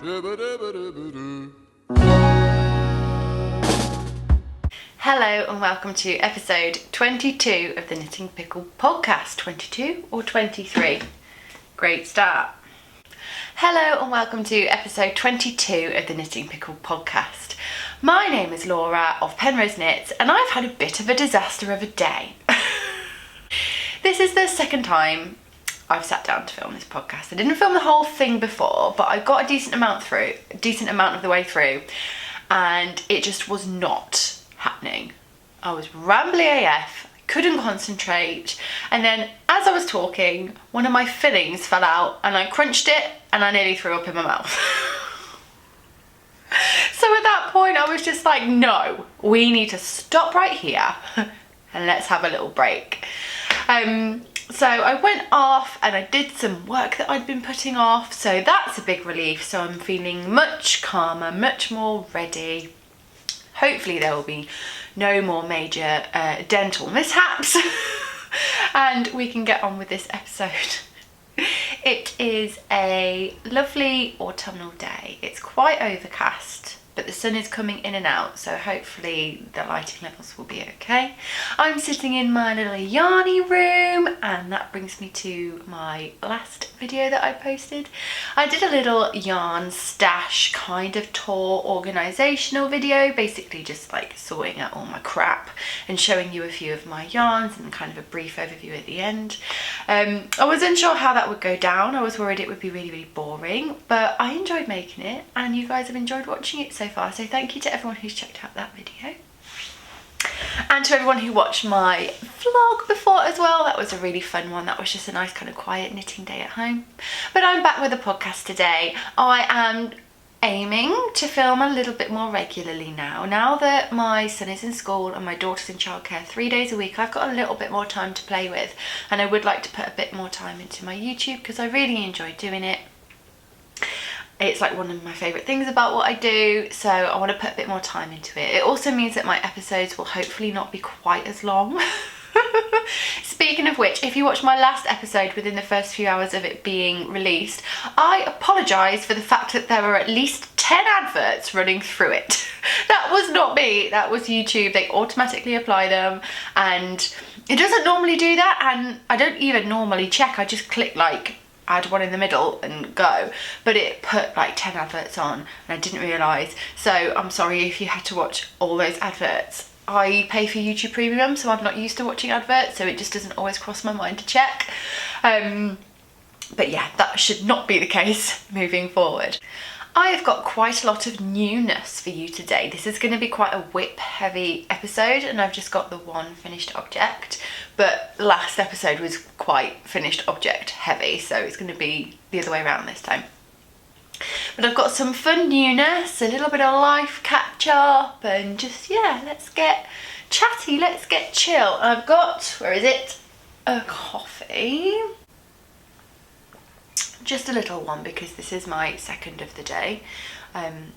Hello and welcome to episode 22 of the Knitting Pickle Podcast. 22 or 23? Great start. Hello and welcome to episode 22 of the Knitting Pickle Podcast. My name is Laura of Penrose Knits and I've had a bit of a disaster of a day. This is the second time I've sat down to film this podcast. I didn't film the whole thing before, but I got a decent amount of the way through, and it just was not happening. I was rambly AF, couldn't concentrate, and then as I was talking, one of my fillings fell out and I crunched it and I nearly threw up in my mouth. So at that point I was just like, no, we need to stop right here and let's have a little break. So I went off and I did some work that I'd been putting off, so that's a big relief. So I'm feeling much calmer, much more ready. Hopefully there will be no more major dental mishaps and we can get on with this episode. It is a lovely autumnal day. It's quite overcast, but the sun is coming in and out, so hopefully the lighting levels will be okay. I'm sitting in my little yarny room, and that brings me to my last video that I posted. I did a little yarn stash kind of tour organisational video, basically just like sorting out all my crap and showing you a few of my yarns and kind of a brief overview at the end. I was unsure how that would go down. I was worried it would be really boring, but I enjoyed making it and you guys have enjoyed watching it so far, so thank you to everyone who's checked out that video and to everyone who watched my vlog before as well. That was a really fun one. That was just a nice kind of quiet knitting day at home. But I'm back with a podcast today. I am aiming to film a little bit more regularly now that my son is in school and my daughter's in childcare 3 days a week. I've got a little bit more time to play with, and I would like to put a bit more time into my YouTube because I really enjoy doing it. It's like one of my favourite things about what I do, so I want to put a bit more time into it. It also means that my episodes will hopefully not be quite as long. Speaking of which, if you watched my last episode within the first few hours of it being released, I apologise for the fact that there were at least 10 adverts running through it. That was not me, that was YouTube. They automatically apply them and it doesn't normally do that, and I don't even normally check. I just click like add one in the middle and go, but it put like 10 adverts on and I didn't realise, so I'm sorry if you had to watch all those adverts. I pay for YouTube Premium, so I'm not used to watching adverts, so it just doesn't always cross my mind to check. But yeah, that should not be the case moving forward. I have got quite a lot of newness for you today. This is going to be quite a whip heavy episode and I've just got the one finished object, but last episode was quite finished object heavy, so it's going to be the other way around this time. But I've got some fun newness, a little bit of life catch up, and just, yeah, let's get chatty, let's get chill. I've got, where is it? A coffee. Just a little one because this is my second of the day,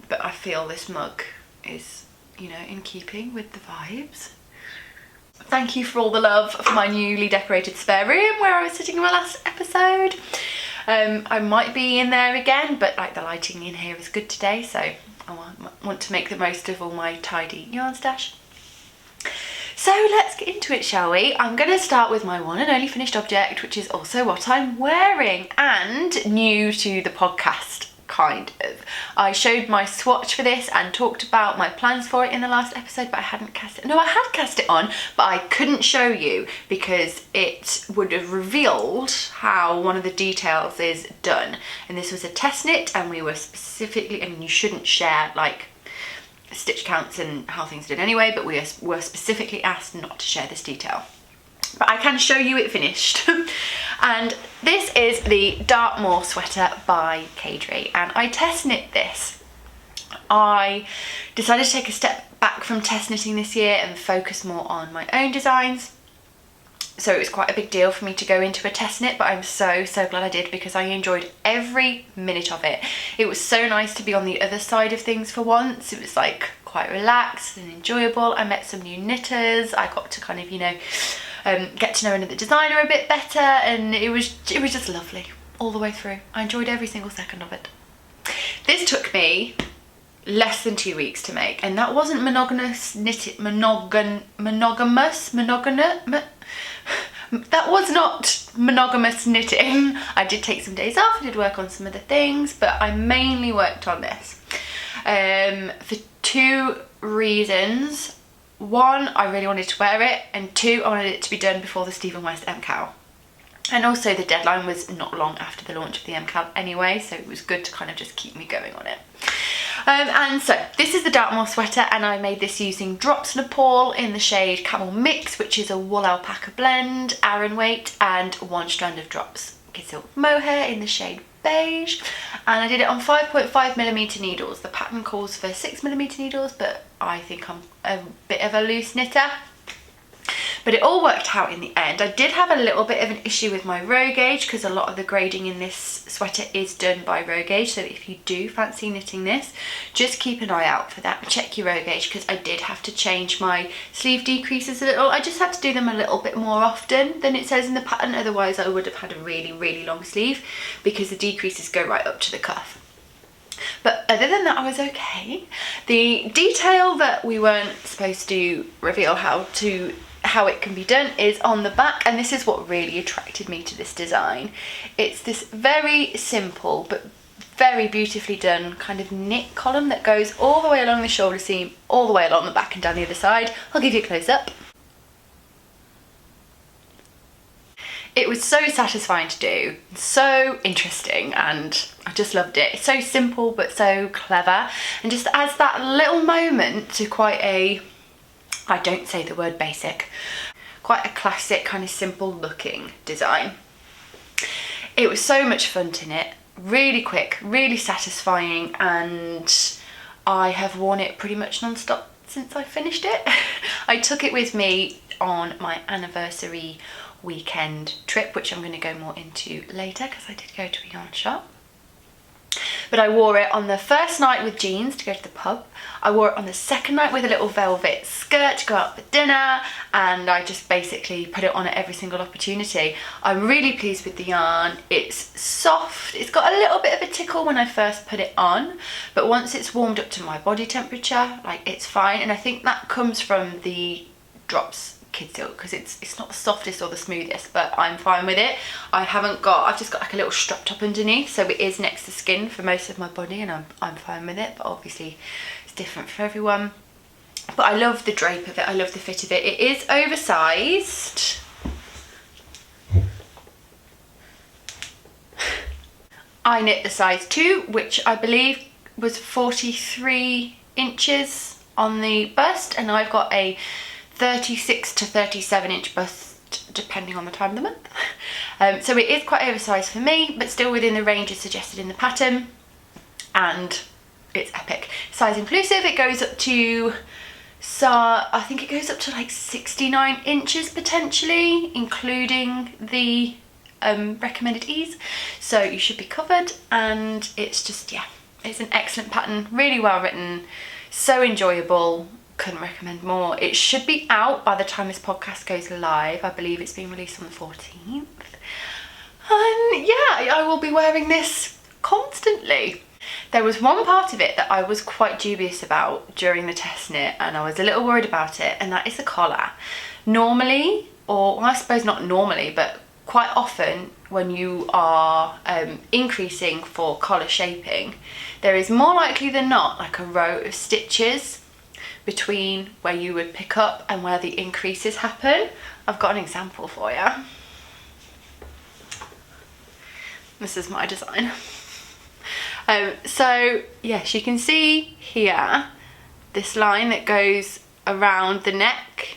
but I feel this mug is, you know, in keeping with the vibes. Thank you for all the love for my newly decorated spare room where I was sitting in my last episode. I might be in there again, but like the lighting in here is good today, so I want to make the most of all my tidy yarn stash. So let's get into it, shall we? I'm going to start with my one and only finished object, which is also what I'm wearing and new to the podcast, kind of. I showed my swatch for this and talked about my plans for it in the last episode, but I hadn't cast it. No, I had cast it on, but I couldn't show you because it would have revealed how one of the details is done. And this was a test knit, and we were specifically, I mean, you shouldn't share like stitch counts and how things did anyway, but we were specifically asked not to share this detail. But I can show you it finished. And this is the Dartmoor Sweater by Caidree, and I test knit this. I decided to take a step back from test knitting this year and focus more on my own designs. So it was quite a big deal for me to go into a test knit, but I'm so glad I did because I enjoyed every minute of it. It was so nice to be on the other side of things for once. It was like quite relaxed and enjoyable. I met some new knitters. I got to kind of, you know, get to know another designer a bit better, and it was just lovely all the way through. I enjoyed every single second of it. This took me less than 2 weeks to make, and that wasn't monogamous knitting. That was not monogamous knitting. I did take some days off, I did work on some other things, but I mainly worked on this for 2 reasons. 1, I really wanted to wear it, and 2, I wanted it to be done before the West MKAL. And also the deadline was not long after the launch of the MKAL anyway, so it was good to kind of just keep me going on it. And so this is the Dartmoor Sweater, and I made this using drops Nepal in the shade Camel Mix, which is a wool alpaca blend, Aran weight, and 1 strand of drops kid silk mohair in the shade Beige. And I did it on 5.5mm needles. The pattern calls for 6mm needles, but I think I'm a bit of a loose knitter. But it all worked out in the end. I did have a little bit of an issue with my row gauge because a lot of the grading in this sweater is done by row gauge. So if you do fancy knitting this, just keep an eye out for that. Check your row gauge, because I did have to change my sleeve decreases a little. I just had to do them a little bit more often than it says in the pattern. Otherwise I would have had a really, really long sleeve because the decreases go right up to the cuff. But other than that, I was okay. The detail that we weren't supposed to reveal how it can be done is on the back, and this is what really attracted me to this design. It's this very simple but very beautifully done kind of knit column that goes all the way along the shoulder seam, all the way along the back and down the other side. I'll give you a close up. It was so satisfying to do, so interesting, and I just loved it. It's so simple but so clever, and just adds that little moment to quite a, I don't say the word basic, quite a classic kind of simple looking design. It was so much fun to knit, really quick, really satisfying, and I have worn it pretty much non-stop since I finished it. I took it with me on my anniversary weekend trip, which I'm going to go more into later because I did go to a yarn shop. But I wore it on the first night with jeans to go to the pub. I wore it on the second night with a little velvet skirt to go out for dinner, and I just basically put it on at every single opportunity. I'm really pleased with the yarn. It's soft. It's got a little bit of a tickle when I first put it on, but once it's warmed up to my body temperature, like, it's fine. And I think that comes from the drops kid silk, because it's not the softest or the smoothest, but I'm fine with it. I've just got like a little strap top underneath, so it is next to skin for most of my body, and I'm fine with it, but obviously it's different for everyone. But I love the drape of it, I love the fit of it. It is oversized. I knit the size 2, which I believe was 43 inches on the bust, and I've got a 36 to 37 inch bust depending on the time of the month. So it is quite oversized for me, but still within the ranges suggested in the pattern, and it's epic. Size inclusive, it goes up to, so I think it goes up to like 69 inches potentially, including the recommended ease, so you should be covered. And it's just, yeah, it's an excellent pattern, really well written, so enjoyable. Couldn't recommend more. It should be out by the time this podcast goes live. I believe it's being released on the 14th. And yeah, I will be wearing this constantly. There was one part of it that I was quite dubious about during the test knit, and I was a little worried about it, and that is the collar. Normally, or well, I suppose not normally, but quite often when you are increasing for collar shaping, there is more likely than not like a row of stitches between where you would pick up and where the increases happen. I've got an example for you. This is my design. So yes, you can see here this line that goes around the neck.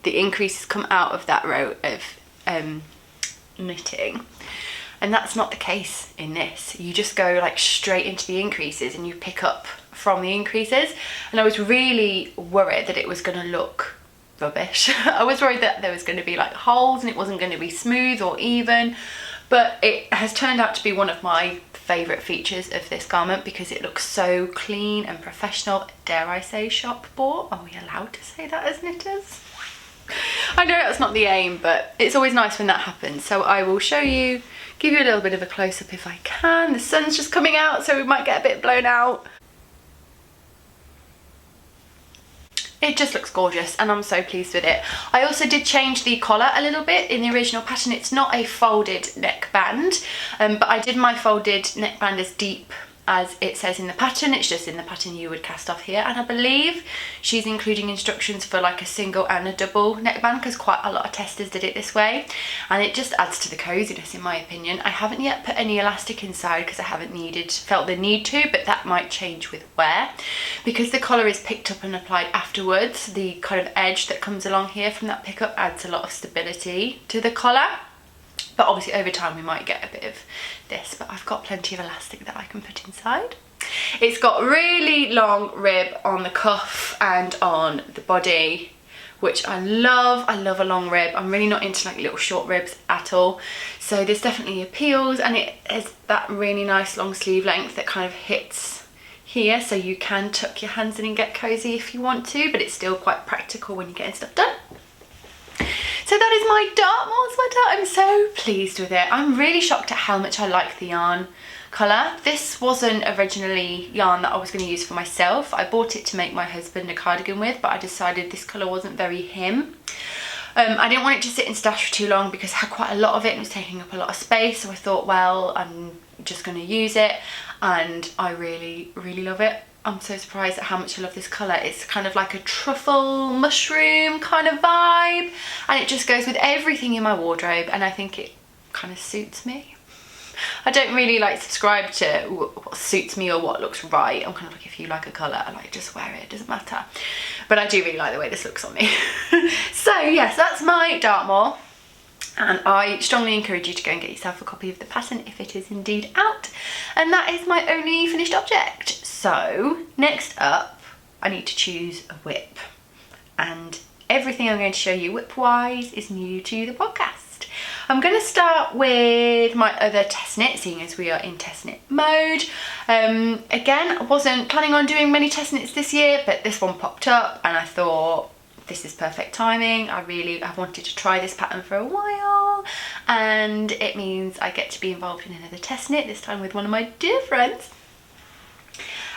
The increases come out of that row of knitting, and that's not the case in this. You just go like straight into the increases and you pick up from the increases, and I was really worried that it was going to look rubbish. I was worried that there was going to be like holes and it wasn't going to be smooth or even, but it has turned out to be one of my favourite features of this garment because it looks so clean and professional. Dare I say shop bought? Are we allowed to say that as knitters? I know that's not the aim, but it's always nice when that happens. So I will show you give you a little bit of a close-up if I can. The sun's just coming out, so we might get a bit blown out. It just looks gorgeous and I'm so pleased with it. I also did change the collar a little bit in the original pattern. It's not a folded neckband, but I did my folded neckband as deep as it says in the pattern. It's just in the pattern you would cast off here, and I believe she's including instructions for like a single and a double neckband, because quite a lot of testers did it this way, and it just adds to the coziness in my opinion. I haven't yet put any elastic inside because I haven't felt the need to, but that might change with wear. Because the collar is picked up and applied afterwards, the kind of edge that comes along here from that pickup adds a lot of stability to the collar. But obviously over time we might get a bit of this, but I've got plenty of elastic that I can put inside. It's got really long rib on the cuff and on the body, which I love. I love a long rib. I'm really not into like little short ribs at all. So this definitely appeals, and it has that really nice long sleeve length that kind of hits here, so you can tuck your hands in and get cozy if you want to, but it's still quite practical when you're getting stuff done. So that is my Dartmoor sweater. I'm so pleased with it. I'm really shocked at how much I like the yarn colour. This wasn't originally yarn that I was going to use for myself. I bought it to make my husband a cardigan with, but I decided this colour wasn't very him. I didn't want it to sit in stash for too long because I had quite a lot of it and it was taking up a lot of space. So I thought, well, I'm just going to use it, and I really, really love it. I'm so surprised at how much I love this colour. It's kind of like a truffle mushroom kind of vibe, and it just goes with everything in my wardrobe, and I think it kind of suits me. I don't really like subscribe to what suits me or what looks right. I'm kind of like, if you like a colour, like just wear it, it doesn't matter. But I do really like the way this looks on me. So yes, that's my Dartmoor. And I strongly encourage you to go and get yourself a copy of the pattern if it is indeed out. And that is my only finished object. So next up, I need to choose a whip. And everything I'm going to show you whip-wise is new to the podcast. I'm going to start with my other test knit, seeing as we are in test knit mode. Again, I wasn't planning on doing many test knits this year, but this one popped up and I thought, this is perfect timing. I've wanted to try this pattern for a while, and it means I get to be involved in another test knit, this time with one of my dear friends.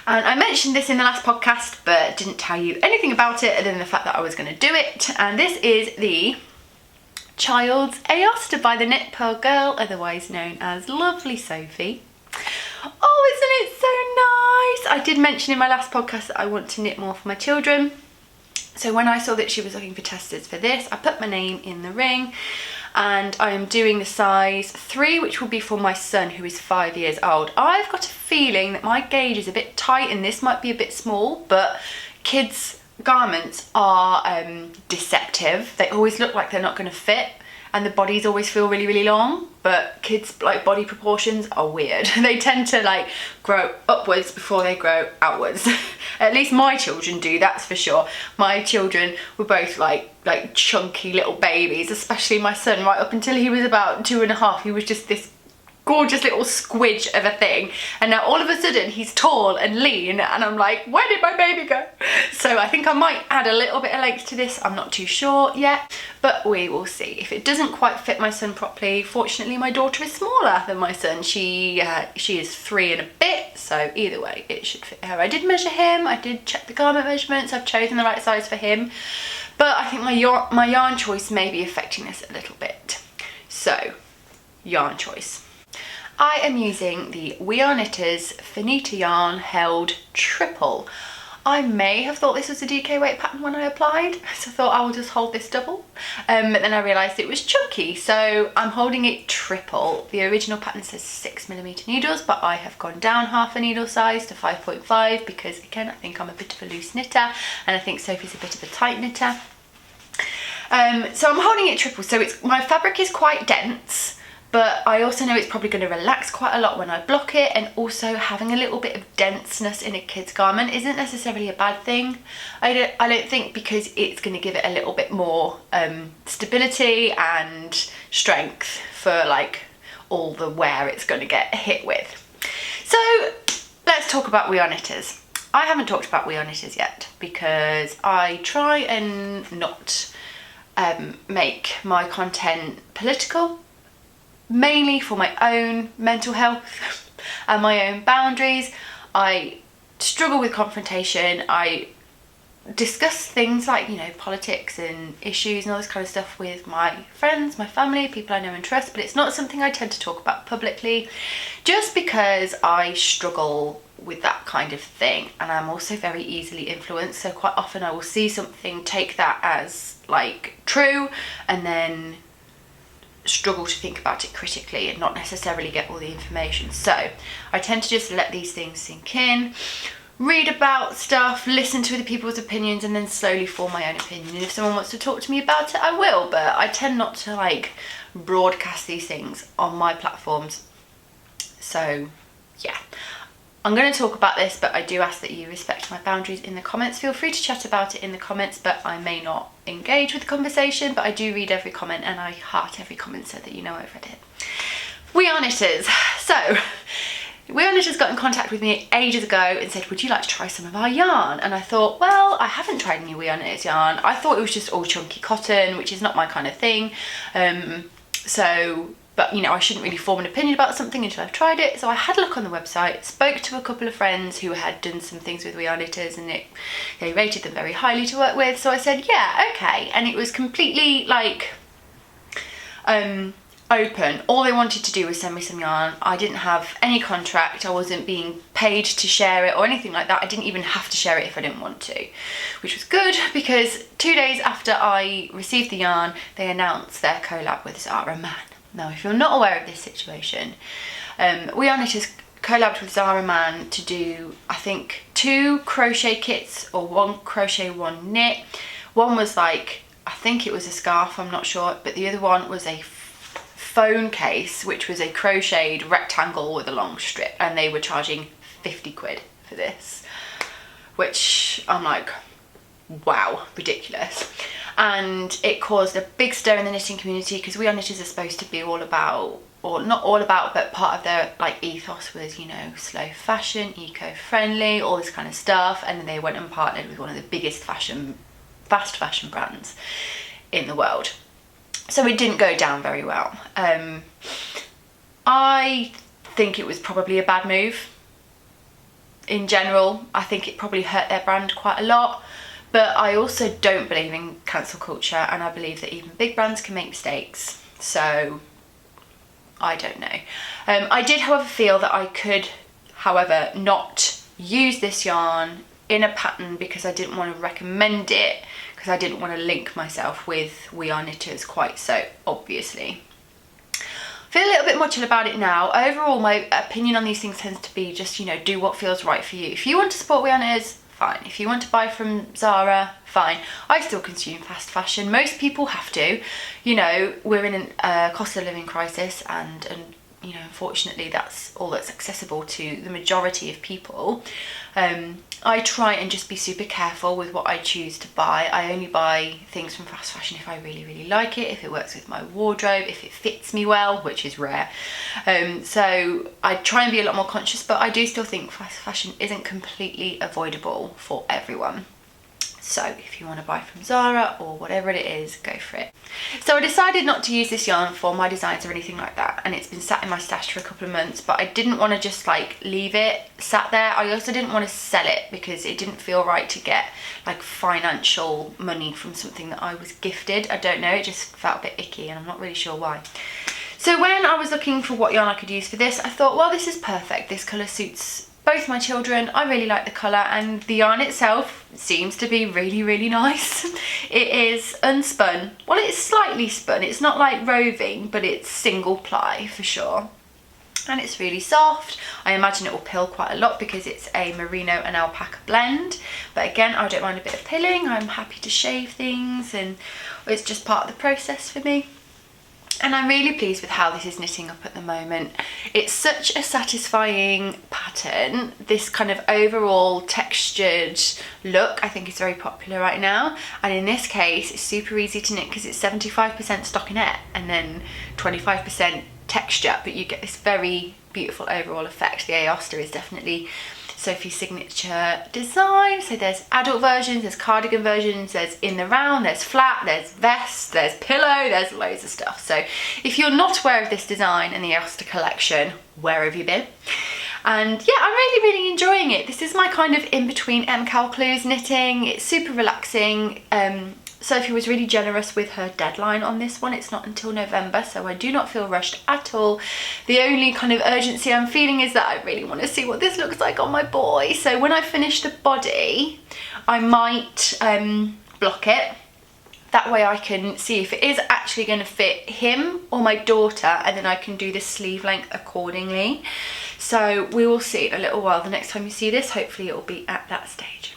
And I mentioned this in the last podcast, but didn't tell you anything about it other than the fact that I was going to do it. And this is the Child's Aosta by the Knit Pearl Girl, otherwise known as Lovely Sophie. Oh, isn't it so nice? I did mention in my last podcast that I want to knit more for my children. So when I saw that she was looking for testers for this, I put my name in the ring, and I am doing the size 3, which will be for my son, who is 5 years old. I've got a feeling that my gauge is a bit tight and this might be a bit small, but kids' garments are deceptive. They always look like they're not going to fit, and the bodies always feel really, really long, but kids' like body proportions are weird. They tend to like grow upwards before they grow outwards. At least my children do, that's for sure. My children were both like chunky little babies, especially my son. Right up until he was about 2.5, he was just this gorgeous little squidge of a thing, and now all of a sudden he's tall and lean, and I'm like, where did my baby go? So I think I might add a little bit of length to this. I'm not too sure yet, but we will see. If it doesn't quite fit my son properly, fortunately my daughter is smaller than my son. She is 3 and a bit, so either way it should fit her. I did measure him, I did check the garment measurements, I've chosen the right size for him, but I think my yarn choice may be affecting this a little bit. So, yarn choice. I am using the We Are Knitters Finita yarn held triple. I may have thought this was a DK weight pattern when I applied, so I thought I will just hold this double, but then I realised it was chunky, so I'm holding it triple. The original pattern says 6mm needles, but I have gone down half a needle size to 5.5 because, again, I think I'm a bit of a loose knitter, and I think Sophie's a bit of a tight knitter. So I'm holding it triple, so my fabric is quite dense, but I also know it's probably going to relax quite a lot when I block it, and also having a little bit of denseness in a kid's garment isn't necessarily a bad thing. I don't think, because it's going to give it a little bit more stability and strength for like all the wear it's going to get hit with. So let's talk about We Are Knitters. I haven't talked about We Are Knitters yet because I try and not make my content political. mainly for my own mental health and my own boundaries. I struggle with confrontation. I discuss things like, you know, politics and issues and all this kind of stuff with my friends, my family, people I know and trust, but it's not something I tend to talk about publicly, just because I struggle with that kind of thing, and I'm also very easily influenced. So quite often I will see something, take that as like true, and then struggle to think about it critically and not necessarily get all the information. So I tend to just let these things sink in, read about stuff, listen to other people's opinions, and then slowly form my own opinion. And if someone wants to talk to me about it, I will, but I tend not to like broadcast these things on my platforms. So yeah, I'm going to talk about this, but I do ask that you respect my boundaries in the comments. Feel free to chat about it in the comments, but I may not engage with the conversation, but I do read every comment and I heart every comment so that you know I've read it. We Are Knitters. So We Are Knitters got in contact with me ages ago and said, would you like to try some of our yarn? And I thought, well, I haven't tried any We Are Knitters yarn. I thought it was just all chunky cotton, which is not my kind of thing. But you know, I shouldn't really form an opinion about something until I've tried it. So I had a look on the website, spoke to a couple of friends who had done some things with We Are Knitters, and they rated them very highly to work with. So I said, yeah, okay. And it was completely like open. All they wanted to do was send me some yarn. I didn't have any contract. I wasn't being paid to share it or anything like that. I didn't even have to share it if I didn't want to, which was good, because 2 days after I received the yarn, they announced their collab with Zara Man. Now, if you're not aware of this situation, We Are Knitters collabed with Zara Man to do, I think, 2 crochet kits, or 1 crochet, 1 knit. One was like, I think it was a scarf, I'm not sure, but the other one was a phone case, which was a crocheted rectangle with a long strip, and they were charging 50 quid for this, which I'm like, wow, ridiculous. And it caused a big stir in the knitting community, because We Are Knitters are supposed to be all about, or not all about, but part of their like ethos was, you know, slow fashion, eco-friendly, all this kind of stuff. And then they went and partnered with one of the biggest fast fashion brands in the world. So it didn't go down very well. I think it was probably a bad move. In general, I think it probably hurt their brand quite a lot. But I also don't believe in cancel culture, and I believe that even big brands can make mistakes. So I don't know. I did, however, feel that I could, however, not use this yarn in a pattern, because I didn't want to recommend it, because I didn't want to link myself with We Are Knitters quite so obviously. I feel a little bit much about it now. Overall, my opinion on these things tends to be just, you know, do what feels right for you. If you want to support We Are Knitters, fine. If you want to buy from Zara, fine. I still consume fast fashion. Most people have to. You know, we're in a cost of living crisis, and you know, unfortunately that's all that's accessible to the majority of people. I try and just be super careful with what I choose to buy. I only buy things from fast fashion if I really, really like it, if it works with my wardrobe, if it fits me well, which is rare. So I try and be a lot more conscious, but I do still think fast fashion isn't completely avoidable for everyone. So if you want to buy from Zara or whatever it is, go for it. So I decided not to use this yarn for my designs or anything like that, and it's been sat in my stash for a couple of months, but I didn't want to just like leave it sat there. I also didn't want to sell it, because it didn't feel right to get like financial money from something that I was gifted. I don't know, it just felt a bit icky, and I'm not really sure why. So when I was looking for what yarn I could use for this, I thought, well, this is perfect. This colour suits both my children. I really like the colour, and the yarn itself seems to be really, really nice. It is unspun. Well, it's slightly spun. It's not like roving, but it's single ply for sure. And it's really soft. I imagine it will pill quite a lot because it's a merino and alpaca blend. But again, I don't mind a bit of pilling. I'm happy to shave things, and it's just part of the process for me. And I'm really pleased with how this is knitting up at the moment. It's such a satisfying pattern. This kind of overall textured look, I think, is very popular right now. And in this case, it's super easy to knit because it's 75% stockinette and then 25% texture, but you get this very beautiful overall effect. The Aosta is definitely Sophie's signature design. So there's adult versions, there's cardigan versions, there's in the round, there's flat, there's vest, there's pillow, there's loads of stuff. So if you're not aware of this design and the Aosta collection, where have you been? And yeah, I'm really enjoying it. This is my kind of in-between MKAL clues knitting. It's super relaxing. Sophie was really generous with her deadline on this one. It's not until November, so I do not feel rushed at all. The only kind of urgency I'm feeling is that I really want to see what this looks like on my boy. So when I finish the body, I might block it. That way I can see if it is actually going to fit him or my daughter, and then I can do the sleeve length accordingly. So we will see in a little while. The next time you see this, hopefully it will be at that stage.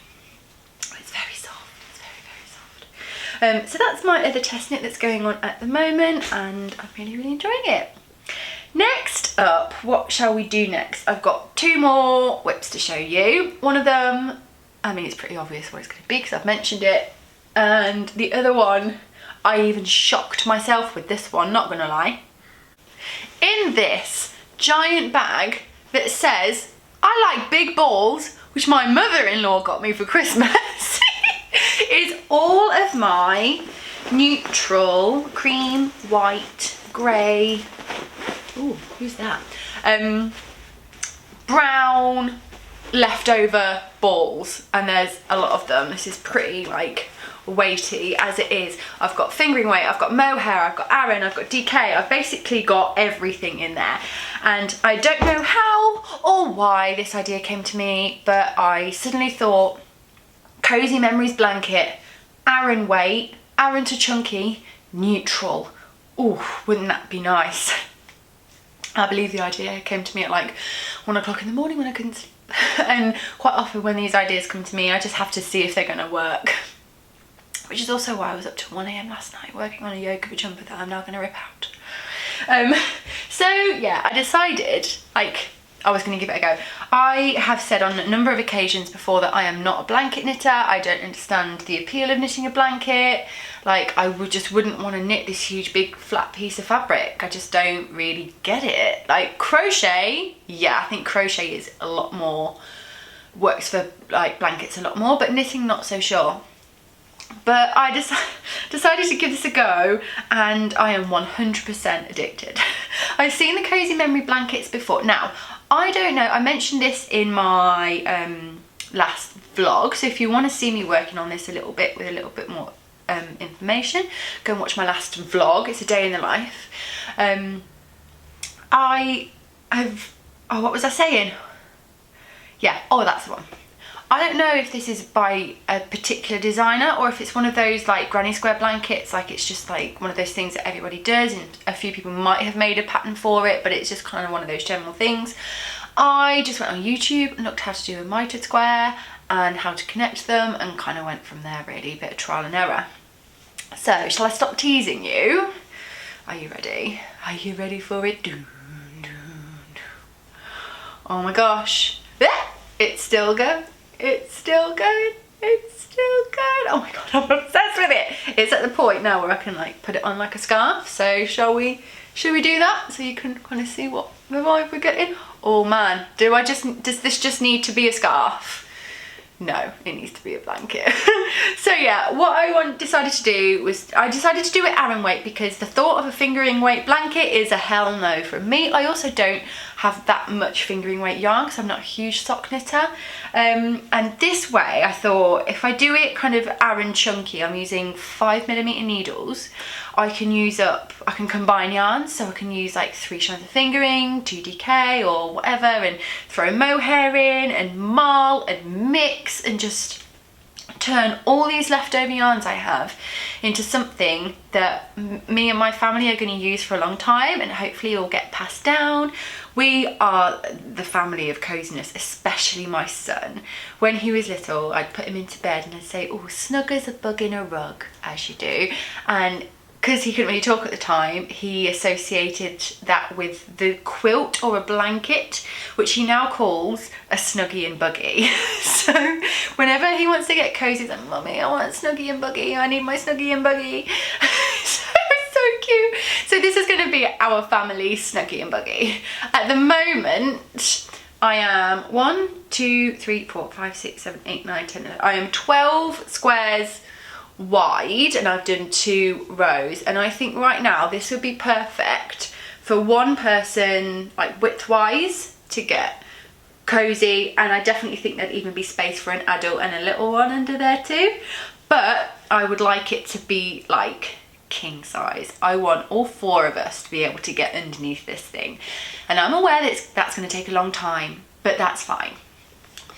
It's very soft. It's very soft. So that's my other test knit that's going on at the moment, and I'm really enjoying it. Next up, what shall we do next? I've got 2 more whips to show you. One of them, I mean, it's pretty obvious what it's going to be because I've mentioned it. And the other one, I even shocked myself with this one, not gonna lie. In this giant bag that says, I like big balls, which my mother-in-law got me for Christmas, is all of my neutral, cream, white, grey, ooh, who's that? Brown leftover balls, and there's a lot of them. This is pretty like weighty as it is. I've got fingering weight, I've got mohair, I've got Aran, I've got DK, I've basically got everything in there. And I don't know how or why this idea came to me, but I suddenly thought, Cozy Memories blanket, Aran weight, Aran to chunky, neutral. Ooh, wouldn't that be nice? I believe the idea came to me at like 1 o'clock in the morning when I couldn't sleep. And quite often when these ideas come to me, I just have to see if they're gonna work. Which is also why I was up till 1 AM last night working on a yoga jumper that I'm now going to rip out. So yeah, I decided like I was going to give it a go. I have said on a number of occasions before that I am not a blanket knitter. I don't understand the appeal of knitting a blanket. Like I just wouldn't want to knit this huge big flat piece of fabric. I just don't really get it. Like crochet, yeah, I think crochet is a lot more, works for like blankets a lot more, but knitting not so sure. But I decided to give this a go, and I am 100% addicted. I've seen the Cozy Memory blankets before. Now, I don't know, I mentioned this in my last vlog, so if you want to see me working on this a little bit with a little bit more information, go and watch my last vlog. It's a day in the life. Oh, what was I saying? Yeah, oh, that's the one. I don't know if this is by a particular designer or if it's one of those like granny square blankets, like it's just like one of those things that everybody does, and a few people might have made a pattern for it, but it's just kind of one of those general things. I just went on YouTube and looked how to do a mitered square and how to connect them, and kind of went from there really, a bit of trial and error. So shall I stop teasing you? Are you ready? Are you ready for it? Oh my gosh, it's still going. It's still going, it's still going. Oh my god, I'm obsessed with it. It's at the point now where I can like put it on like a scarf. So should we do that so you can kind of see what the vibe we're getting? Oh man, does this just need to be a scarf? No, it needs to be a blanket. So yeah, what I decided to do was, I decided to do it Aran weight because the thought of a fingering weight blanket is a hell no from me. I also don't have that much fingering weight yarn because I'm not a huge sock knitter. And this way I thought if I do it kind of Aran chunky, I'm using 5mm needles, I can combine yarns, so I can use like 3 strands of fingering, 2 DK or whatever, and throw mohair in and marl and mix and just turn all these leftover yarns I have into something that me and my family are going to use for a long time, and hopefully will get passed down. We are the family of coziness, especially my son. When he was little, I'd put him into bed and I'd say, oh, snug as a bug in a rug, as you do. And because he couldn't really talk at the time, he associated that with the quilt or a blanket, which he now calls a snuggie and buggy. So whenever he wants to get cozy, he's like, Mummy, I want a snuggie and buggy. I need my snuggie and buggy. So cute. So this is going to be our family snuggie and buggy. At the moment, I am 1, 2, 3, 4, 5, 6, 7, 8, 9, 10, 11. I am 12 squares wide, and I've done 2 rows, and I think right now this would be perfect for one person, like width-wise, to get cozy, and I definitely think there'd even be space for an adult and a little one under there too. But I would like it to be like king size. I want all 4 of us to be able to get underneath this thing, and I'm aware that that's going to take a long time, but that's fine.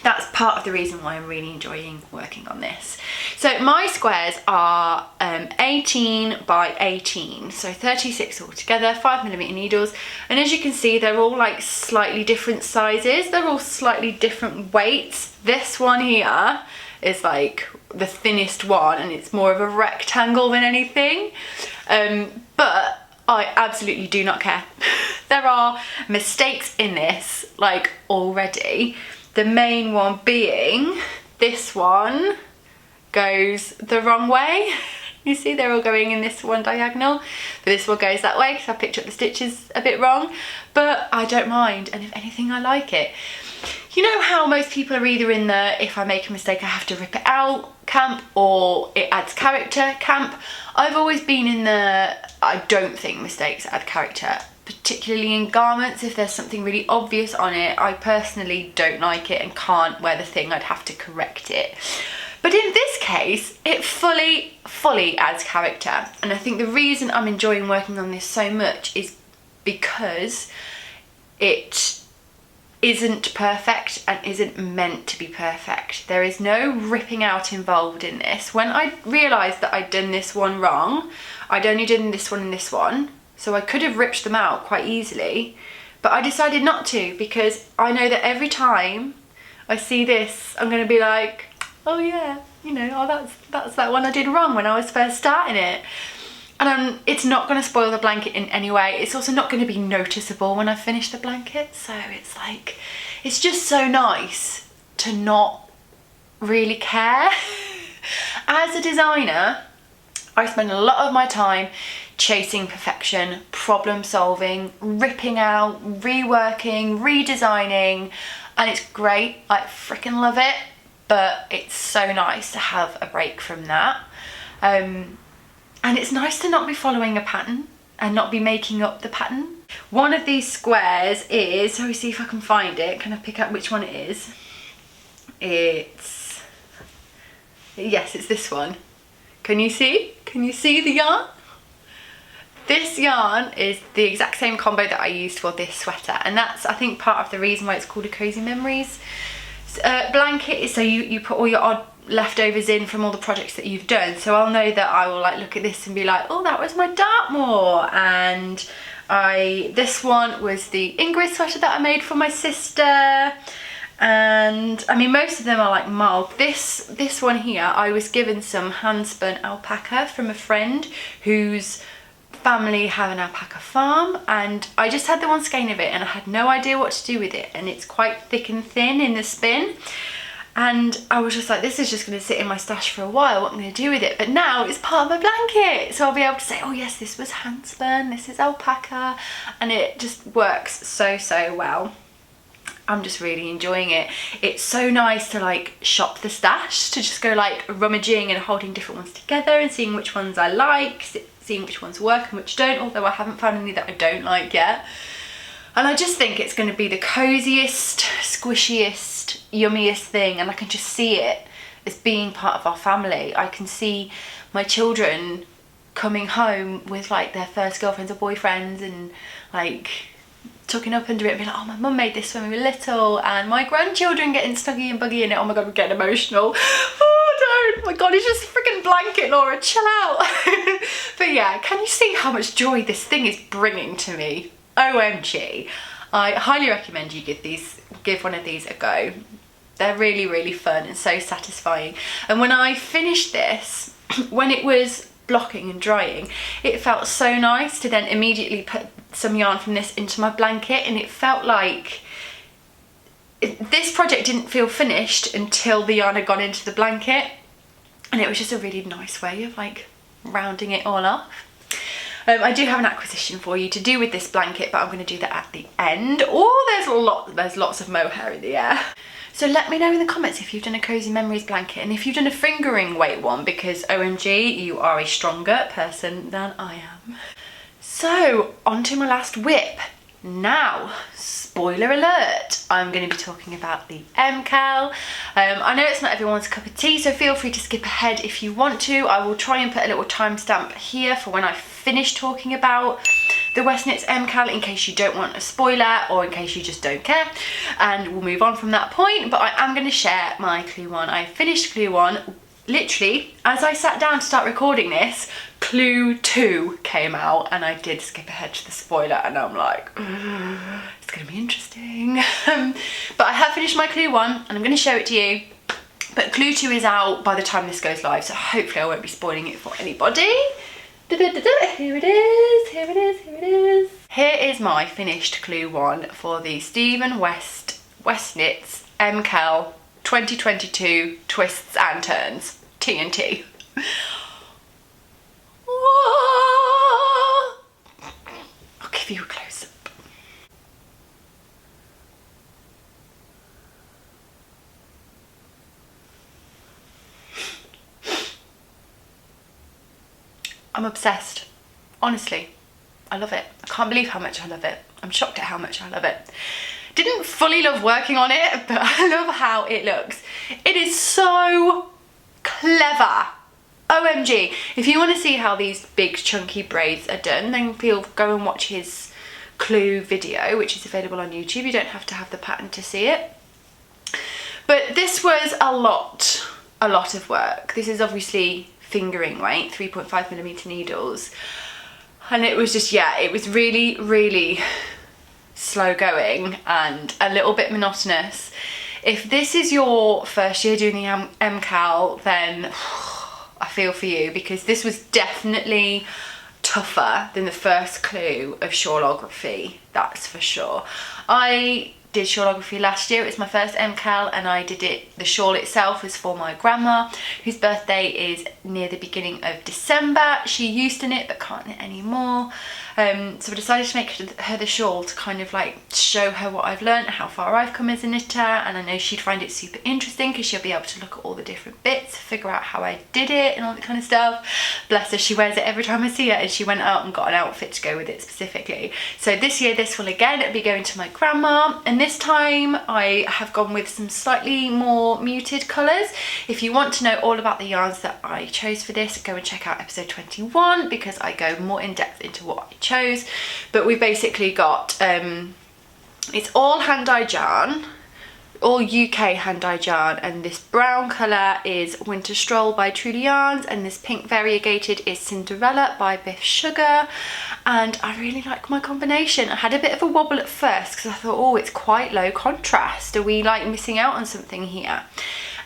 That's part of the reason why I'm really enjoying working on this. So my squares are 18 by 18, so 36 altogether, 5mm needles, and as you can see they're all like slightly different sizes, they're all slightly different weights. This one here is like the thinnest one, and it's more of a rectangle than anything, but I absolutely do not care. There are mistakes in this like already. The main one being this one goes the wrong way. You see they're all going in this one diagonal, but this one goes that way because I picked up the stitches a bit wrong, but I don't mind, and if anything I like it. You know how most people are either in the if I make a mistake I have to rip it out camp, or it adds character camp. I've always been in the I don't think mistakes add character, particularly in garments. If there's something really obvious on it, I personally don't like it and can't wear the thing, I'd have to correct it. But in this case, it fully adds character, and I think the reason I'm enjoying working on this so much is because it isn't perfect and isn't meant to be perfect. There is no ripping out involved in this. When I realised that I'd done this one wrong, I'd only done this one and this one, so I could have ripped them out quite easily, but I decided not to, because I know that every time I see this I'm going to be like, oh yeah, you know, oh that's that one I did wrong when I was first starting it. And it's not going to spoil the blanket in any way. It's also not going to be noticeable when I finish the blanket. So it's like, it's just so nice to not really care. As a designer, I spend a lot of my time chasing perfection, problem solving, ripping out, reworking, redesigning, and it's great. I freaking love it, but it's so nice to have a break from that. And it's nice to not be following a pattern and not be making up the pattern. One of these squares is, let me see if I can find it. Can I pick out which one it is? Yes, it's this one. Can you see? Can you see the yarn? This yarn is the exact same combo that I used for this sweater, and that's, I think, part of the reason why it's called a Cozy Memories blanket. So you put all your odd leftovers in from all the projects that you've done, so I'll know that I will like look at this and be like, oh, that was my Dartmoor, and this one was the Ingrid sweater that I made for my sister, and I mean most of them are like mild. This one here, I was given some hand spun alpaca from a friend whose family have an alpaca farm, and I just had the one skein of it and I had no idea what to do with it, and it's quite thick and thin in the spin. And I was just like, this is just going to sit in my stash for a while, what am I going to do with it? But now it's part of my blanket, so I'll be able to say, oh yes, this was hand spun, this is alpaca, and it just works so well. I'm just really enjoying it. It's so nice to like shop the stash, to just go like rummaging and holding different ones together and seeing which ones I like, seeing which ones work and which don't, although I haven't found any that I don't like yet. And I just think it's going to be the coziest, squishiest, yummiest thing, and I can just see it as being part of our family. I can see my children coming home with like their first girlfriends or boyfriends and like tucking up under it and being like, oh, my mum made this when we were little, and my grandchildren getting snuggy and buggy in it. Oh my god, I'm getting emotional. Oh, don't. Oh my god, it's just a freaking blanket, Laura, chill out. But yeah, can you see how much joy this thing is bringing to me? OMG. I highly recommend you give one of these a go. They're really fun and so satisfying. And when I finished this, when it was blocking and drying, it felt so nice to then immediately put some yarn from this into my blanket, and it felt like this project didn't feel finished until the yarn had gone into the blanket, and it was just a really nice way of like rounding it all off. I do have an acquisition for you to do with this blanket, but I'm going to do that at the end. Oh, there's lots of mohair in the air. So let me know in the comments if you've done a Cozy Memories blanket and if you've done a fingering weight one, because OMG, you are a stronger person than I am. So on to my last whip. Now, spoiler alert, I'm going to be talking about the MKAL. I know it's not everyone's cup of tea, so feel free to skip ahead if you want to. I will try and put a little timestamp here for when I finish talking about the West Knits MKAL, in case you don't want a spoiler or in case you just don't care, and we'll move on from that point. But I am going to share my clue one. I finished clue one literally as I sat down to start recording this. Clue 2 came out and I did skip ahead to the spoiler, and I'm like, it's gonna be interesting. But I have finished my clue 1 and I'm gonna show it to you, but clue 2 is out by the time this goes live, so hopefully I won't be spoiling it for anybody. Here it is, here it is, here it is. Here is my finished clue 1 for the Stephen West Knits MKAL 2022 Twists and Turns TNT. I'll give you a close-up. I'm obsessed. Honestly, I love it. I can't believe how much I love it. I'm shocked at how much I love it. Didn't fully love working on it, but I love how it looks. It is so clever. OMG. If you want to see how these big chunky braids are done, then go and watch his clue video, which is available on YouTube. You don't have to have the pattern to see it. But this was a lot of work. This is obviously fingering weight, 3.5mm needles. And it was just, yeah, it was really, really slow going and a little bit monotonous. If this is your first year doing the MKAL, then I feel for you, because this was definitely tougher than the first clue of shawlography, that's for sure. I did shawlography last year. It was my first MKAL, and I did it, the shawl itself was for my grandma, whose birthday is near the beginning of December. She used to knit but can't knit anymore. So I decided to make her the shawl to kind of like show her what I've learned, how far I've come as a knitter, and I know she'd find it super interesting because she'll be able to look at all the different bits, figure out how I did it and all that kind of stuff. Bless her, she wears it every time I see her, and she went out and got an outfit to go with it specifically. So this year this will again be going to my grandma, and this time I have gone with some slightly more muted colours. If you want to know all about the yarns that I chose for this, go and check out episode 21, because I go more in depth into what I chose. But we basically got it's all hand-dyed yarn, all UK hand-dyed yarn, and this brown colour is Winter Stroll by Truly Yarns, and this pink variegated is Cinderella by Biff Sugar. And I really like my combination. I had a bit of a wobble at first because I thought, oh, it's quite low contrast, are we like missing out on something here?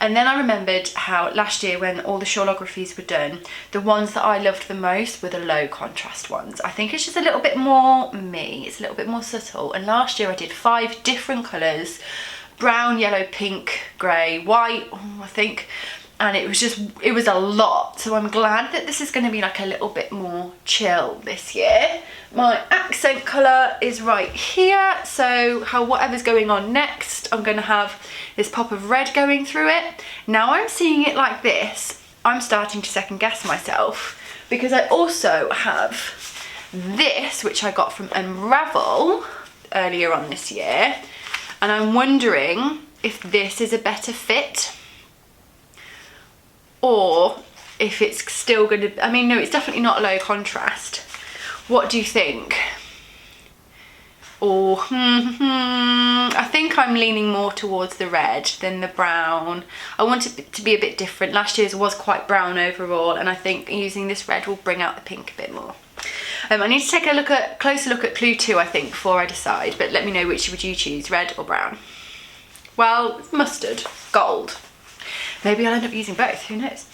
And then I remembered how last year when all the shawlographies were done, the ones that I loved the most were the low contrast ones. I think it's just a little bit more me, it's a little bit more subtle. And last year I did 5 different colours, brown, yellow, pink, grey, white, I think. And it was a lot. So I'm glad that this is going to be like a little bit more chill this year. My accent colour is right here. So whatever's going on next, I'm going to have this pop of red going through it. Now I'm seeing it like this, I'm starting to second guess myself, because I also have this, which I got from Unravel earlier on this year. And I'm wondering if this is a better fit, or if it's still going to, I mean, no, it's definitely not low contrast. What do you think? Or, I think I'm leaning more towards the red than the brown. I want it to be a bit different. Last year's was quite brown overall, and I think using this red will bring out the pink a bit more. I need to take a closer look at clue 2, I think, before I decide, but let me know which would you choose, red or brown? Well, mustard, gold. Maybe I'll end up using both, who knows?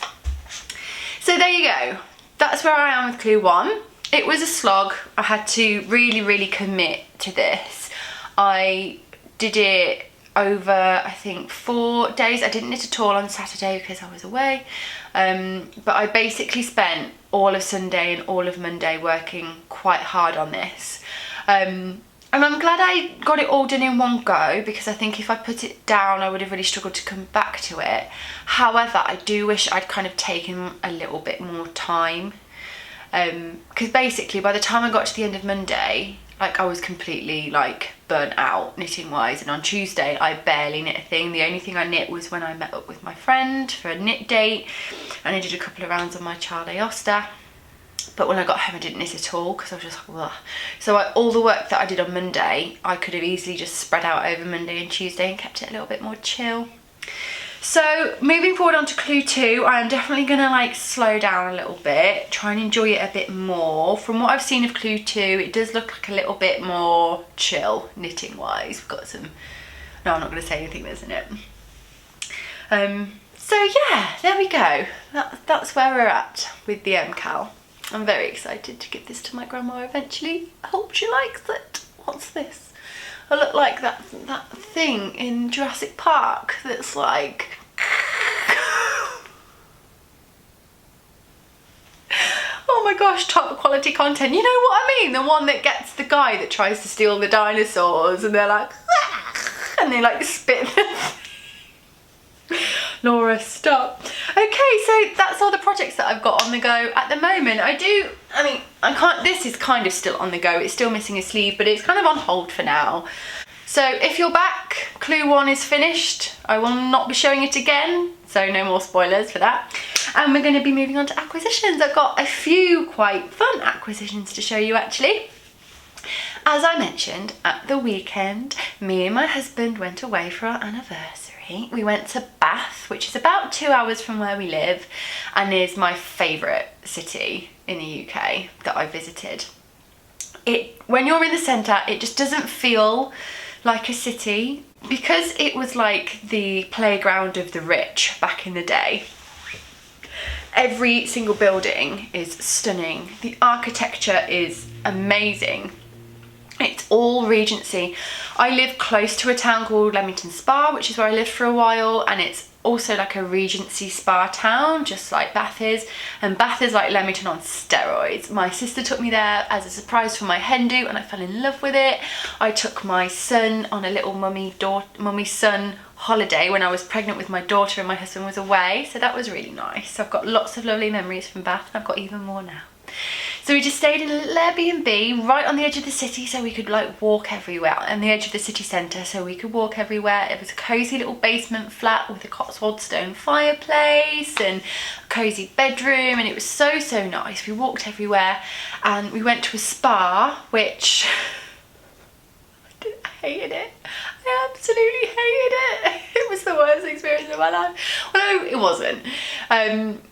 So there you go. That's where I am with clue 1. It was a slog. I had to really, really commit to this. I did it over, I think, 4 days. I didn't knit at all on Saturday because I was away, but I basically spent all of Sunday and all of Monday working quite hard on this. And I'm glad I got it all done in one go, because I think if I put it down I would have really struggled to come back to it. However, I do wish I'd kind of taken a little bit more time, because basically by the time I got to the end of Monday, like, I was completely like burnt out knitting wise, and on Tuesday I barely knit a thing. The only thing I knit was when I met up with my friend for a knit date, and I did a couple of rounds on my child Aosta. But when I got home I didn't knit at all because I was just like, ugh. So all the work that I did on Monday, I could have easily just spread out over Monday and Tuesday and kept it a little bit more chill. So moving forward on to Clue 2, I am definitely going to like slow down a little bit, try and enjoy it a bit more. From what I've seen of Clue 2, it does look like a little bit more chill knitting wise. We've got some, no, I'm not going to say anything that's in it. So yeah, there we go. That's where we're at with the MKAL. I'm very excited to give this to my grandma eventually. I hope she likes it. What's this? I look like that thing in Jurassic Park that's like... Oh my gosh, top quality content. You know what I mean? The one that gets the guy that tries to steal the dinosaurs and they're like... and they like spit Laura, stop. Okay, so that's all the projects that I've got on the go at the moment. This is kind of still on the go. It's still missing a sleeve, but it's kind of on hold for now. So if you're back, Clue 1 is finished. I will not be showing it again, so no more spoilers for that. And we're going to be moving on to acquisitions. I've got a few quite fun acquisitions to show you actually. As I mentioned, at the weekend, me and my husband went away for our anniversary. We went to Bath, which is about 2 hours from where we live, and is my favourite city in the UK that I visited. When you're in the centre, it just doesn't feel like a city, because it was like the playground of the rich back in the day. Every single building is stunning. The architecture is amazing. It's all Regency. I live close to a town called Leamington Spa, which is where I lived for a while, and it's also like a Regency spa town, just like Bath is, and Bath is like Leamington on steroids. My sister took me there as a surprise for my hen do, and I fell in love with it. I took my son on a little mummy-son holiday when I was pregnant with my daughter and my husband was away, so that was really nice. I've got lots of lovely memories from Bath, and I've got even more now. So we just stayed in a little Airbnb right on the edge of the city, so we could like walk everywhere, on the edge of the city centre, so we could walk everywhere. It was a cosy little basement flat with a Cotswold stone fireplace and a cosy bedroom, and it was so nice. We walked everywhere, and we went to a spa, which I hated it. I absolutely hated it. It was the worst experience of my life. Well, no, it wasn't.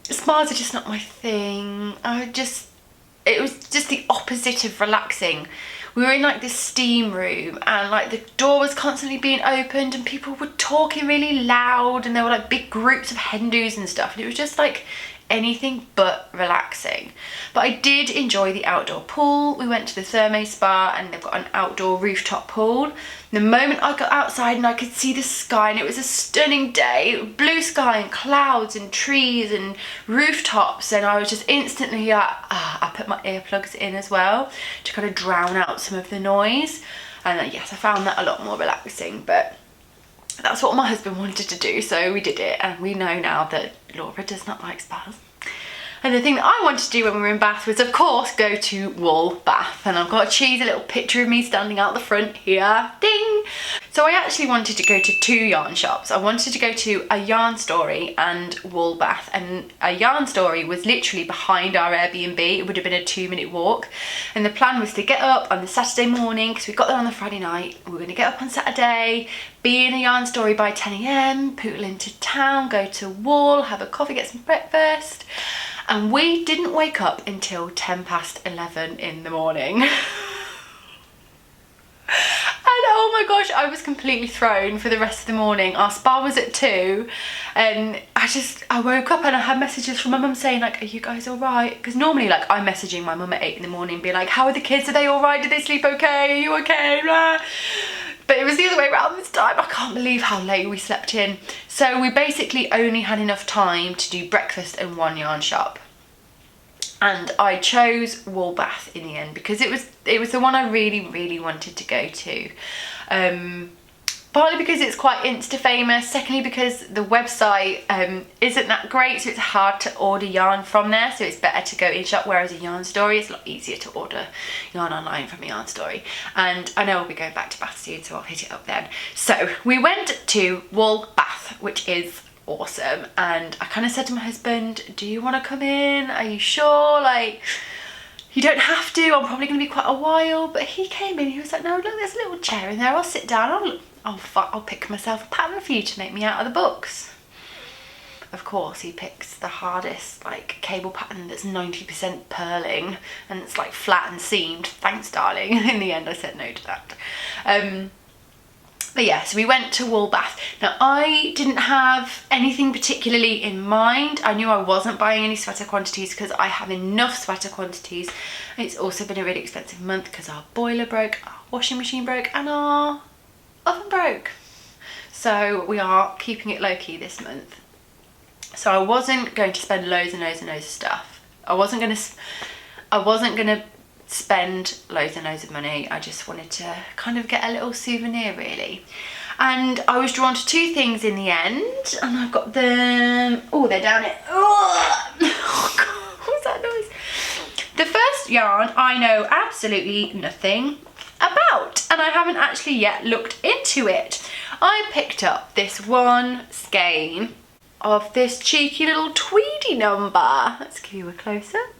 Spas are just not my thing. It was just the opposite of relaxing. We were in like this steam room, and like the door was constantly being opened and people were talking really loud, and there were like big groups of hen dos and stuff, and it was just like anything but relaxing. But I did enjoy the outdoor pool. We went to the Therme Spa, and they've got an outdoor rooftop pool. The moment I got outside and I could see the sky, and it was a stunning day, blue sky and clouds and trees and rooftops, and I was just instantly like, I put my earplugs in as well to kind of drown out some of the noise, and yes, I found that a lot more relaxing. But that's what my husband wanted to do, so we did it, and we know now that Laura does not like spas. And the thing that I wanted to do when we were in Bath was, of course, go to Wool Bath. And I've got a cheesy little picture of me standing out the front here. Ding! So I actually wanted to go to 2 yarn shops. I wanted to go to a Yarn Story and Wool Bath. And a Yarn Story was literally behind our Airbnb. It would have been a 2-minute walk. And the plan was to get up on the Saturday morning, because we got there on the Friday night. We were going to get up on Saturday, be in a Yarn Story by 10 AM, pootle into town, go to Wool, have a coffee, get some breakfast. And we didn't wake up until 11:10 in the morning. And oh my gosh, I was completely thrown for the rest of the morning. Our spa was at 2, and I woke up and I had messages from my mum saying like, are you guys all right? Because normally like I'm messaging my mum at 8 in the morning, being like, how are the kids? Are they all right? Did they sleep okay? Are you okay? Blah. But it was the other way around this time. I can't believe how late we slept in. So we basically only had enough time to do breakfast and one yarn shop. And I chose Woolbath in the end because it was the one I really wanted to go to. Partly because it's quite Insta famous, secondly because the website isn't that great, so it's hard to order yarn from there, so it's better to go in shop, whereas a yarn story, it's a lot easier to order yarn online from a yarn story. And I know I'll be going back to Bath soon, so I'll hit it up then. So we went to Woolbath, which is awesome, and I kind of said to my husband, do you want to come in? Are you sure? Like, you don't have to, I'm probably going to be quite a while. But he came in, he was like, no, look, there's a little chair in there, I'll sit down, I'll pick myself a pattern for you to make me out of the books. Of course, he picks the hardest like cable pattern that's 90% purling and it's like flat and seamed. Thanks, darling. In the end, I said no to that. But yeah, so we went to Woolbath. Now, I didn't have anything particularly in mind. I knew I wasn't buying any sweater quantities because I have enough sweater quantities. It's also been a really expensive month because our boiler broke, our washing machine broke, and our oven broke. So we are keeping it low-key this month. So I wasn't going to spend loads and loads and loads of stuff. I wasn't going to spend loads and loads of money. I just wanted to kind of get a little souvenir, really. And I was drawn to two things in the end, and I've got them. Oh, they're down it. Oh God, what's that noise? The first yarn I know absolutely nothing about, and I haven't actually yet looked into it. I picked up this one skein of this cheeky little tweedy number. Let's give you a close-up.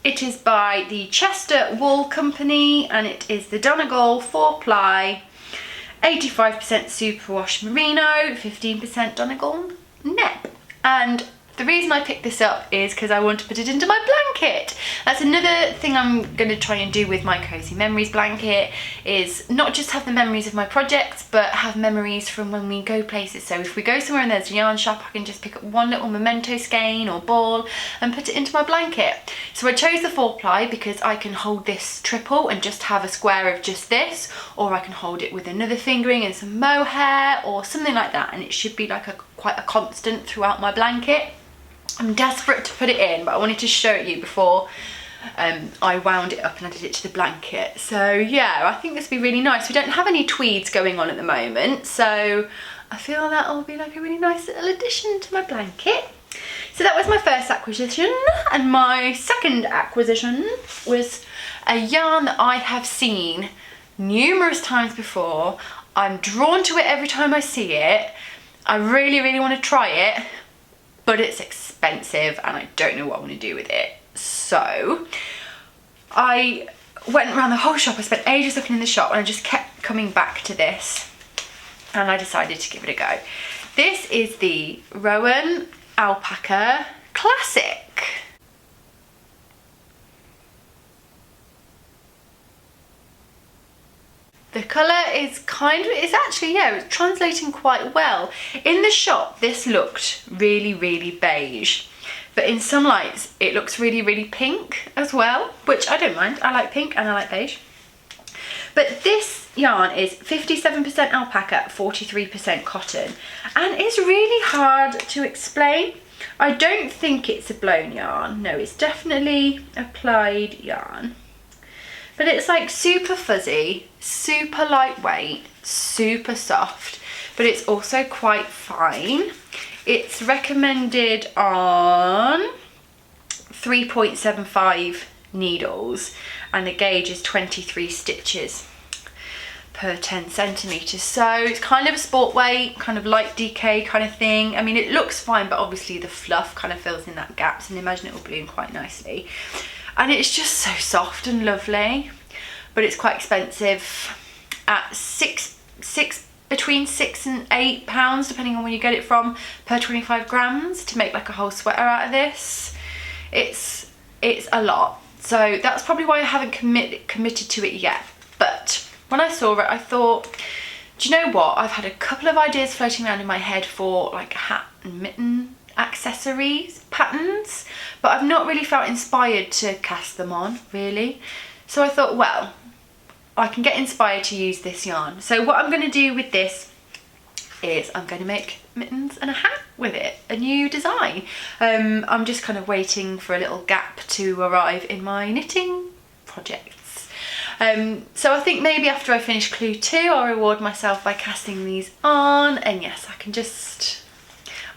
It is by the Chester Wool Company, and it is the Donegal 4-ply, 85% superwash merino, 15% Donegal nep. And the reason I picked this up is because I want to put it into my blanket. That's another thing I'm going to try and do with my Cozy Memories blanket, is not just have the memories of my projects, but have memories from when we go places. So if we go somewhere and there's a yarn shop, I can just pick up one little memento skein or ball and put it into my blanket. So I chose the 4-ply because I can hold this triple and just have a square of just this, or I can hold it with another fingering and some mohair or something like that, and it should be like quite a constant throughout my blanket. I'm desperate to put it in, but I wanted to show it you before I wound it up and added it to the blanket. So yeah, I think this would be really nice. We don't have any tweeds going on at the moment, so I feel that'll be like a really nice little addition to my blanket. So that was my first acquisition, and my second acquisition was a yarn that I have seen numerous times before. I'm drawn to it every time I see it. I really want to try it, but it's expensive and I don't know what I want to do with it. So I went around the whole shop. I spent ages looking in the shop and I just kept coming back to this, and I decided to give it a go. This is the Rowan Alpaca Classic. The colour is it's actually, yeah, it's translating quite well. In the shop, this looked really beige, but in some lights, it looks really pink as well, which I don't mind. I like pink and I like beige. But this yarn is 57% alpaca, 43% cotton, and it's really hard to explain. I don't think it's a blown yarn. No, it's definitely a plied yarn. But it's like super fuzzy, super lightweight, super soft, but it's also quite fine. It's recommended on 3.75 needles, and the gauge is 23 stitches per 10 centimeters. So it's kind of a sport weight, kind of light DK kind of thing. I mean, it looks fine, but obviously the fluff kind of fills in that gap, so imagine it will bloom quite nicely. And it's just so soft and lovely, but it's quite expensive at between £6 and £8, depending on where you get it from, per 25 grams to make like a whole sweater out of this. It's a lot. So that's probably why I haven't committed to it yet. But when I saw it, I thought, do you know what? I've had a couple of ideas floating around in my head for like hat and mitten accessories patterns, but I've not really felt inspired to cast them on, really. So I thought, well, I can get inspired to use this yarn. So what I'm going to do with this is I'm going to make mittens and a hat with it, a new design. I'm just kind of waiting for a little gap to arrive in my knitting projects. So I think maybe after I finish clue 2, I'll reward myself by casting these on, and yes, I can just,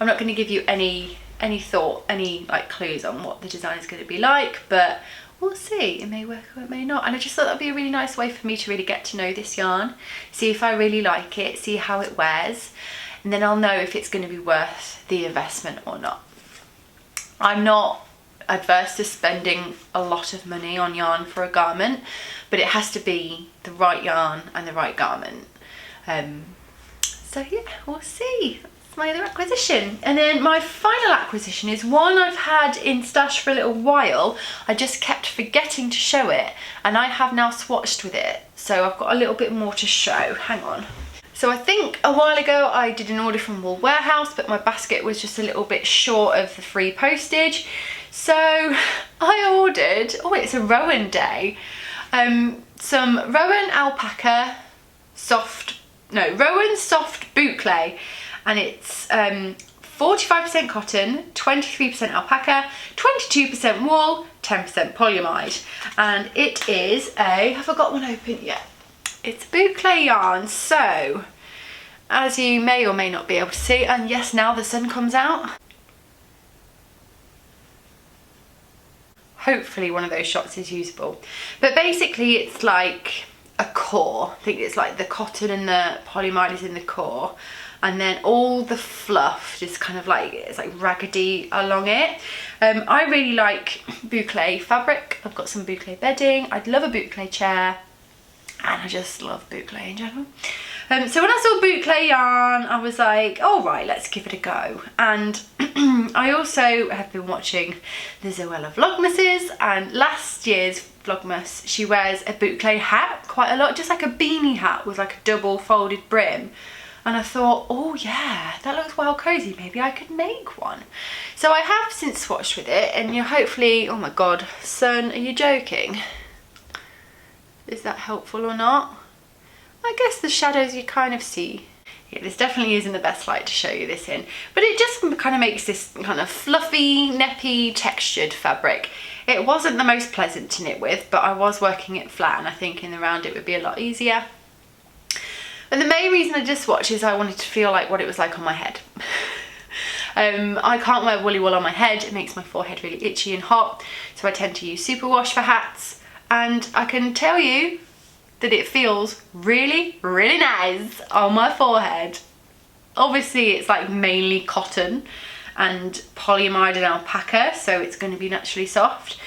I'm not going to give you any thought, any like clues on what the design is going to be like, but we'll see. It may work or it may not. And I just thought that'd be a really nice way for me to really get to know this yarn, see if I really like it, see how it wears, and then I'll know if it's going to be worth the investment or not. I'm not adverse to spending a lot of money on yarn for a garment, but it has to be the right yarn and the right garment. So yeah, we'll see. That's my other acquisition. And then my final acquisition is one I've had in stash for a little while. I just kept forgetting to show it, and I have now swatched with it, so I've got a little bit more to show. Hang on. So I think a while ago I did an order from Wool Warehouse, but my basket was just a little bit short of the free postage. So I ordered, oh, it's a Rowan day, some Rowan Alpaca Rowan soft boucle, and it's 45% cotton, 23% alpaca, 22% wool, 10% polyamide, and it is a, have I got one open yet? It's a boucle yarn. So as you may or may not be able to see, and yes, now the sun comes out. Hopefully one of those shots is usable. But basically it's like a core. I think it's like the cotton and the polyamide is in the core, and then all the fluff just kind of like, it's like raggedy along it. I really like boucle fabric. I've got some boucle bedding. I'd love a boucle chair, and I just love boucle in general. So when I saw boucle yarn, I was like, all right, let's give it a go. And I also have been watching the Zoella Vlogmases, and last year's Vlogmas, she wears a boucle hat quite a lot, just like a beanie hat with like a double folded brim. And I thought, oh yeah, that looks well cozy, maybe I could make one. So I have since swatched with it, and you're hopefully, oh my god, sun, are you joking? Is that helpful or not? I guess the shadows you kind of see. Yeah, this definitely isn't the best light to show you this in, but it just kind of makes this kind of fluffy, neppy, textured fabric. It wasn't the most pleasant to knit with, but I was working it flat, and I think in the round it would be a lot easier. And the main reason I just swatched is I wanted to feel like what it was like on my head. I can't wear woolly wool on my head, it makes my forehead really itchy and hot, so I tend to use superwash for hats, and I can tell you that it feels really, really nice on my forehead. Obviously it's like mainly cotton and polyamide and alpaca, so it's going to be naturally soft.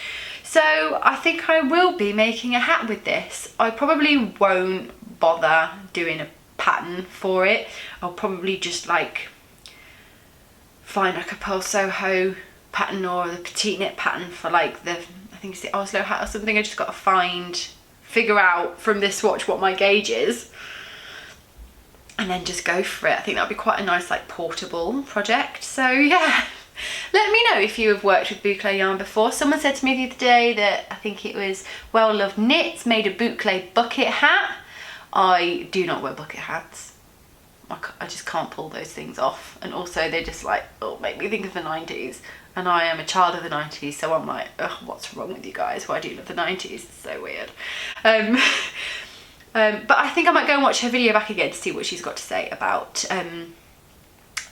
So I think I will be making a hat with this. I probably won't bother doing a pattern for it. I'll probably just like find like a Pearl Soho pattern or the petite knit pattern for like the, I think it's the Oslo hat or something. I just got to figure out from this swatch what my gauge is, and then just go for it. I think that'd be quite a nice like portable project. So yeah, let me know if you have worked with boucle yarn before. Someone said to me the other day that I think it was Well Loved Knits made a boucle bucket hat. I do not wear bucket hats. I just can't pull those things off, and also they're just like, oh, make me think of the 90s, and I am a child of the 90s, so I'm like, ugh, what's wrong with you guys? Why do you love the 90s? It's so weird. But I think I might go and watch her video back again to see what she's got to say about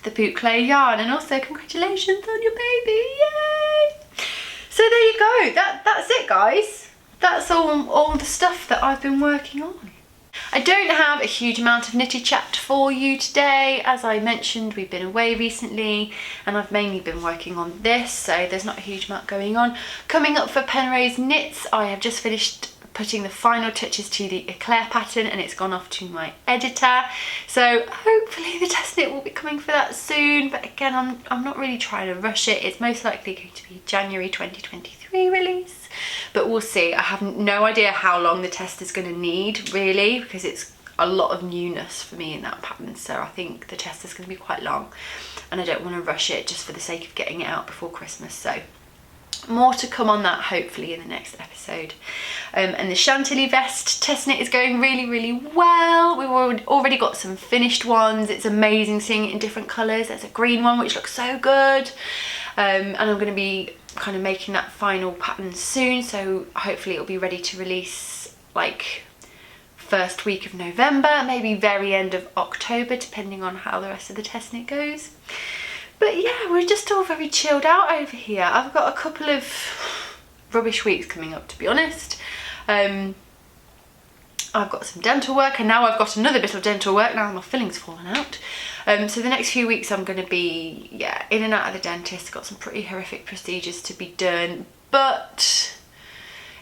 the boucle yarn, and also congratulations on your baby, yay! So there you go, that's it guys. That's all the stuff that I've been working on. I don't have a huge amount of knitted chat for you today. As I mentioned, we've been away recently and I've mainly been working on this, so there's not a huge amount going on. Coming up for Penrose Knits, I have just finished putting the final touches to the eclair pattern, and it's gone off to my editor. So hopefully the test knit will be coming for that soon, but again, I'm not really trying to rush it. It's most likely going to be January 2023 release, but we'll see. I have no idea how long the test is going to need really, because it's a lot of newness for me in that pattern, so I think the test is going to be quite long, and I don't want to rush it just for the sake of getting it out before Christmas. So more to come on that hopefully in the next episode. And the Chantilly Vest test knit is going really, really well. We've already got some finished ones. It's amazing seeing it in different colours. There's a green one which looks so good. And I'm going to be kind of making that final pattern soon, so hopefully it'll be ready to release like first week of November, maybe very end of October, depending on how the rest of the test knit goes. But yeah, we're just all very chilled out over here. I've got a couple of rubbish weeks coming up, to be honest. I've got some dental work, and now I've got another bit of dental work now my filling's fallen out. So the next few weeks I'm going to be, yeah, in and out of the dentist. Got some pretty horrific procedures to be done, but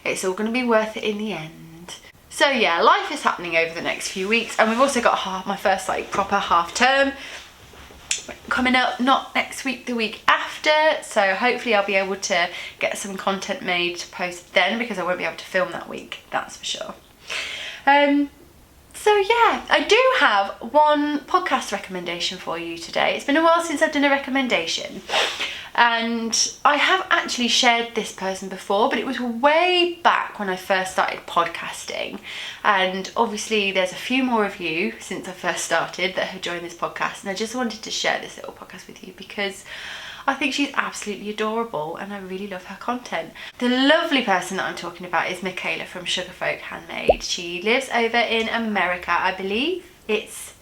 it's all going to be worth it in the end. So yeah, life is happening over the next few weeks, and we've also got my first like proper half term coming up, not next week, the week after, so hopefully I'll be able to get some content made to post then, because I won't be able to film that week, that's for sure. So yeah, I do have one podcast recommendation for you today. It's been a while since I've done a recommendation, and I have actually shared this person before, but it was way back when I first started podcasting, and obviously there's a few more of you since I first started that have joined this podcast, and I just wanted to share this little podcast with you because I think she's absolutely adorable and I really love her content. The lovely person that I'm talking about is Michaela from Sugarfolk Handmade. She lives over in America, I believe it's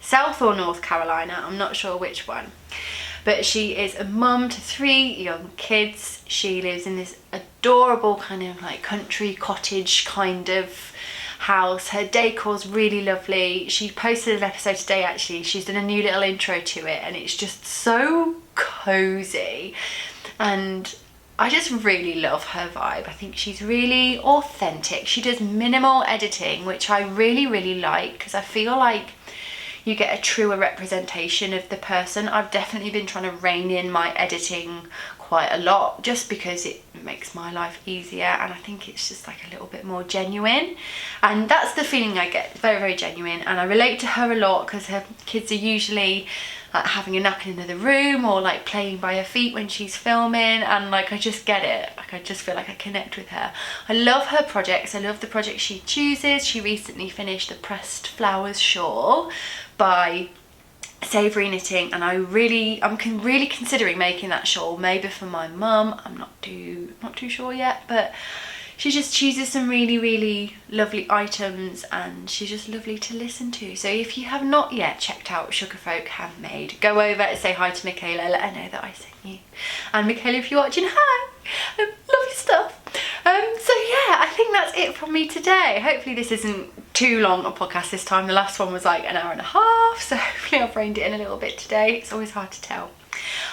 South or North Carolina, I'm not sure which one. But she is a mum to 3 young kids. She lives in this adorable kind of like country cottage kind of house. Her decor's really lovely. She posted an episode today actually. She's done a new little intro to it and it's just so cozy, and I just really love her vibe. I think she's really authentic. She does minimal editing, which I really, really like, because I feel like you get a truer representation of the person. I've definitely been trying to rein in my editing quite a lot just because it makes my life easier, and I think it's just like a little bit more genuine, and that's the feeling I get, very, very genuine. And I relate to her a lot because her kids are usually like having a nap in another room or like playing by her feet when she's filming, and like I just get it, like I just feel like I connect with her. I love her projects, I love the projects she chooses. She recently finished the pressed flowers shawl by Caidree knitting, and I'm really considering making that shawl, maybe for my mum. I'm not too sure yet, but she just chooses some really, really lovely items, and she's just lovely to listen to. So if you have not yet checked out Sugarfolk Handmade, go over and say hi to Michaela, let her know that I sent you. And Michaela, if you're watching, hi, lovely stuff. So yeah, I think that's it from me today. Hopefully this isn't too long a podcast this time. The last one was like an hour and a half, so hopefully I've reined it in a little bit today. It's always hard to tell.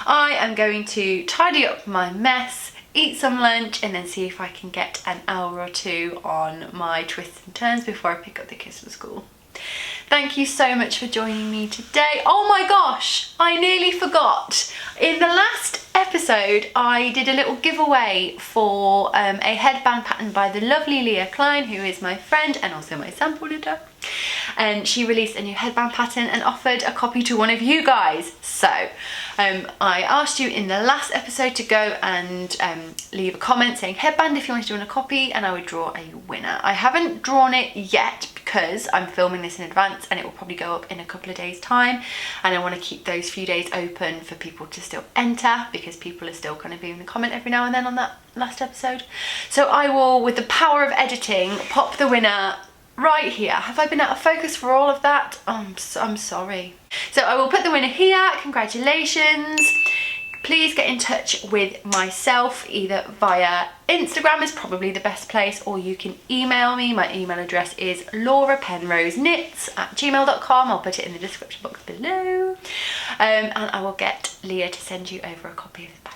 I am going to tidy up my mess, eat some lunch, and then see if I can get an hour or two on my twists and turns before I pick up the kids from school. Thank you so much for joining me today. Oh my gosh, I nearly forgot. In the last episode, I did a little giveaway for a headband pattern by the lovely Leah Klein, who is my friend and also my sample knitter. And she released a new headband pattern and offered a copy to one of you guys. So I asked you in the last episode to go and leave a comment saying headband if you wanted to win a copy, and I would draw a winner. I haven't drawn it yet because I'm filming this in advance and it will probably go up in a couple of days time, and I want to keep those few days open for people to still enter because people are still kind of leaving a comment every now and then on that last episode. So I will, with the power of editing, pop the winner right here. Have I been out of focus for all of that? I'm sorry. So I will put the winner here. Congratulations. Please get in touch with myself either via Instagram is probably the best place, or you can email me. My email address is laurapenroseknits@gmail.com. I'll put it in the description box below, and I will get Leah to send you over a copy of the pattern.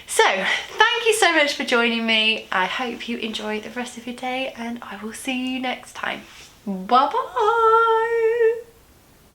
So thank you so much for joining me. I hope you enjoy the rest of your day, and I will see you next time. Bye bye.